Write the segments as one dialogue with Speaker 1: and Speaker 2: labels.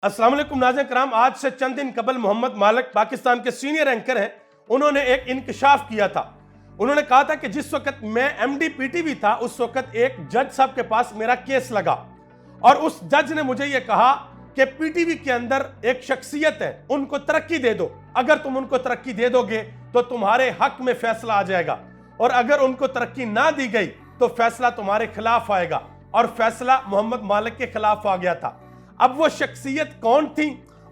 Speaker 1: अस्सलाम वालेकुम नाज़रीन कराम। आज से चंद दिन कबल मोहम्मद मालिक पाकिस्तान के सीनियर एंकर हैं, उन्होंने एक इंकशाफ किया था। उन्होंने कहा था कि जिस वक्त मैं MD-PTV था उस वक्त एक जज साहब के पास मेरा केस लगा और उस जज ने मुझे यह कहा कि PTV के अंदर एक शख्सियत है, उनको तरक्की दे दो। अगर तुम उनको तरक्की दे दोगे तो तुम्हारे हक में फैसला आ जाएगा और अगर उनको तरक्की ना दी गई तो फैसला तुम्हारे खिलाफ आएगा। और फैसला मोहम्मद मालिक के खिलाफ आ गया था। अब वो शख्सियत कौन थी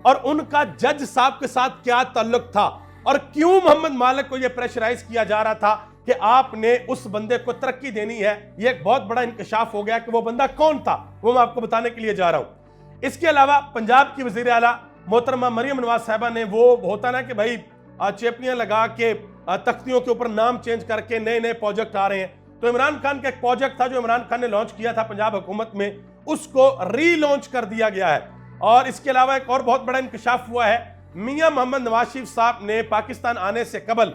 Speaker 1: और उनका जज साहब के साथ क्या ताल्लुक था और क्यों मोहम्मद मालिक को यह प्रेशराइज किया जा रहा था कि आपने उस बंदे को तरक्की देनी है, यह एक बहुत बड़ा इंकशाफ हो गया कि वो बंदा कौन था, वो मैं आपको बताने के लिए जा रहा हूं। इसके अलावा पंजाब की वजीर आला मोहतरमा मरियम नवाज साहिबा ने, वो होता ना कि भाई चेपियां लगा के तख्तियों के ऊपर नाम चेंज करके नए नए प्रोजेक्ट आ रहे हैं, तो इमरान खान का एक प्रोजेक्ट था जो इमरान खान ने लॉन्च किया था पंजाब हुकूमत में, उसको रीलॉन्च कर दिया गया है। और इसके अलावा एक और बहुत बड़ा इंकशाफ हुआ है, मियां मोहम्मद नवाज शरीफ साहब ने पाकिस्तान आने से कबल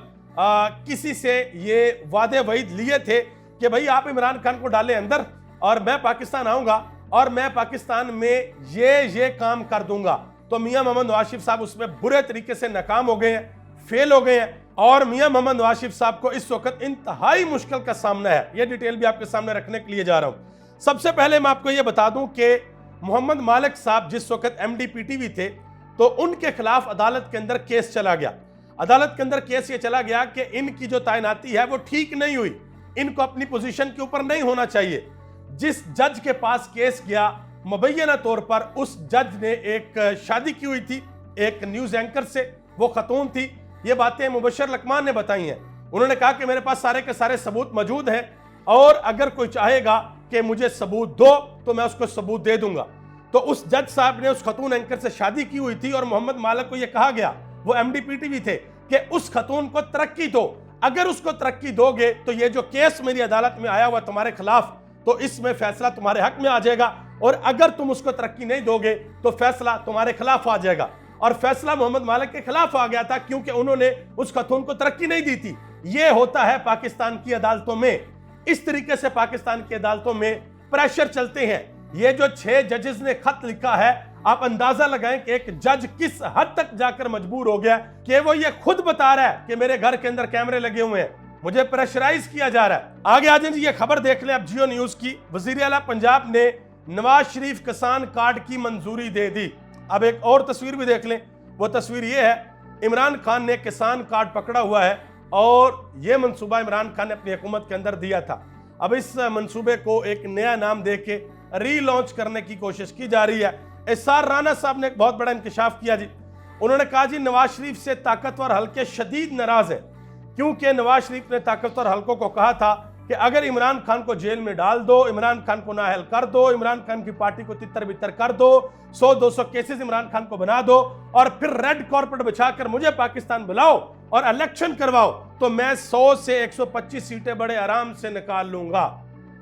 Speaker 1: किसी से ये वादे वईद लिए थे कि भाई आप इमरान खान को डालें अंदर और मैं पाकिस्तान आऊंगा और मैं पाकिस्तान में ये काम कर दूंगा। तो मियां मोहम्मद नवाज शरीफ साहब उसमें बुरे तरीके से नाकाम हो गए हैं, फेल हो गए हैं और मियां मोहम्मद नवाज शरीफ साहब को इस वक्त इंतहाई मुश्किल का सामना है। यह डिटेल भी आपके सामने रखने के लिए जा रहा हूं। सबसे पहले मैं आपको यह बता दूं कि मोहम्मद मालिक साहब जिस वक्त MD-PTV थे तो उनके खिलाफ अदालत के अंदर केस चला गया। अदालत के अंदर केस ये चला गया कि इनकी जो तैनाती है वो ठीक नहीं हुई, इनको अपनी पोजीशन के ऊपर नहीं होना चाहिए। जिस जज के पास केस गया, मुबैना तौर पर उस जज ने एक शादी की हुई थी एक न्यूज एंकर से, वो खतून थी। ये बातें मुबशर लकमान ने बताई हैं। उन्होंने कहा कि मेरे पास सारे के सारे सबूत मौजूद हैं और अगर कोई चाहेगा कि मुझे सबूत दो तो मैं उसको सबूत दे दूंगा। तो उस जज साहब ने उस खतून एंकर से शादी की हुई थी और मोहम्मद मालिक को यह कहा गया, वो MD-PTV थे, कि उस खतून को तरक्की दो। अगर उसको तरक्की दोगे तो ये जो केस मेरी अदालत में आया हुआ तुम्हारे खिलाफ, तो इसमें फैसला तुम्हारे हक में आ जाएगा और अगर तुम उसको तरक्की नहीं दोगे तो फैसला तुम्हारे खिलाफ आ जाएगा। और फैसला मोहम्मद मालिक के खिलाफ आ गया था क्योंकि उन्होंने उस खतून को तरक्की नहीं दी थी। यह होता है पाकिस्तान की अदालतों में, इस तरीके से पाकिस्तान की अदालतों में प्रेशर चलते हैं। ये जो 6 जजेस ने खत लिखा है, आप अंदाजा लगाएं कि एक जज किस हद तक जाकर मजबूर हो गया कि वो ये खुद बता रहा है कि मेरे घर के अंदर कैमरे लगे हुए हैं, मुझे प्रेशराइज किया जा रहा है। आगे आ जाए, ये खबर देख लें आप जियो न्यूज की। वजीर आला पंजाब ने नवाज शरीफ किसान कार्ड की मंजूरी दे दी। अब एक और तस्वीर भी देख लें, वो तस्वीर ये है, इमरान खान ने किसान कार्ड पकड़ा हुआ है और यह मंसूबा इमरान खान ने अपनी हुकूमत के अंदर दिया था। अब इस मंसूबे को एक नया नाम देके रीलॉन्च करने की कोशिश की जा रही है। एहसार राना साहब ने एक बहुत बड़ा इंकशाफ किया जी। उन्होंने कहा जी नवाज शरीफ से ताकतवर हल्के शदीद नाराज है क्योंकि नवाज शरीफ ने ताकतवर हल्कों को कहा था कि अगर इमरान खान को जेल में डाल दो, इमरान खान को नाअहल कर दो, इमरान खान की पार्टी को तितर बितर कर दो, 100-200 केसेस इमरान खान को बना दो और फिर रेड कॉर्पेट बिछाकर मुझे पाकिस्तान बुलाओ और इलेक्शन करवाओ तो मैं 100 से 125 सीटें बड़े आराम से निकाल लूंगा।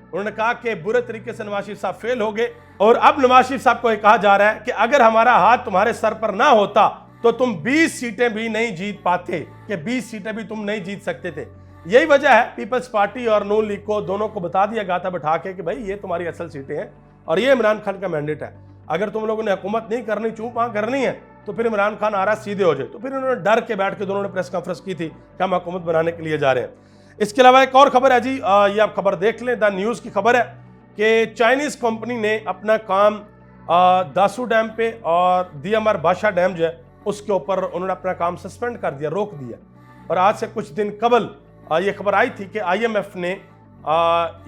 Speaker 1: उन्होंने कहा कि बुरे तरीके से नवाज शरीफ साहब फेल हो गए और अब नवाज शरीफ साहब को यह कहा जा रहा है कि अगर हमारा हाथ तुम्हारे सर पर ना होता तो तुम 20 सीटें भी नहीं जीत पाते, कि 20 सीटें भी तुम नहीं जीत सकते थे। यही वजह है पीपल्स पार्टी और नून लीग को दोनों को बता दिया गया था बैठा के कि भाई ये तुम्हारी असल सीटें हैं और ये इमरान खान का मैंडेट है। अगर तुम लोगों ने हुकूमत नहीं करनी, चूं पां करनी है तो फिर इमरान खान आ रहा सीधे हो जाए। तो फिर उन्होंने डर के बैठ के दोनों ने प्रेस कॉन्फ्रेंस की थी कि हम हुकूमत बनाने के लिए जा रहे हैं। इसके अलावा एक और खबर है जी, ये आप खबर देख लें, द न्यूज़ की खबर है कि चाइनीज़ कंपनी ने अपना काम दासू डैम पे और दियामर बादशाह डैम जो है उसके ऊपर उन्होंने अपना काम सस्पेंड कर दिया, रोक दिया। और आज से कुछ दिन कबल ये खबर आई थी कि IMF ने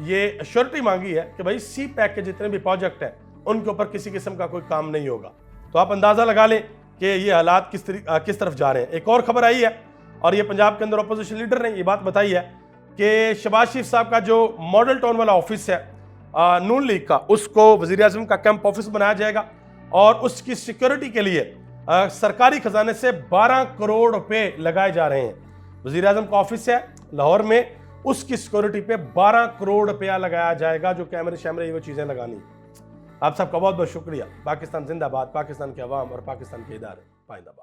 Speaker 1: ये अश्योरिटी मांगी है कि भाई CPEC के जितने भी प्रोजेक्ट हैं उनके ऊपर किसी किस्म का कोई काम नहीं होगा। तो आप अंदाज़ा लगा लें कि ये हालात किस तरफ जा रहे हैं। एक और खबर आई है और ये पंजाब के अंदर अपोजिशन लीडर ने ये बात बताई है कि शहबाज शरीफ साहब का जो मॉडल टाउन वाला ऑफिस है नून लीग का, उसको वज़ीर आज़म का कैंप ऑफिस बनाया जाएगा और उसकी सिक्योरिटी के लिए सरकारी खजाने से 12 करोड़ रुपए लगाए जा रहे हैं। वज़ीर आज़म का ऑफिस है लाहौर में, उसकी सिक्योरिटी पे 12 करोड़ रुपया लगाया जाएगा, जो कैमरे शैमरे ये वो चीज़ें लगानी। आप सबका बहुत बहुत शुक्रिया। पाकिस्तान जिंदाबाद, पाकिस्तान के अवाम और पाकिस्तान के इदारे पाइंदाबाद।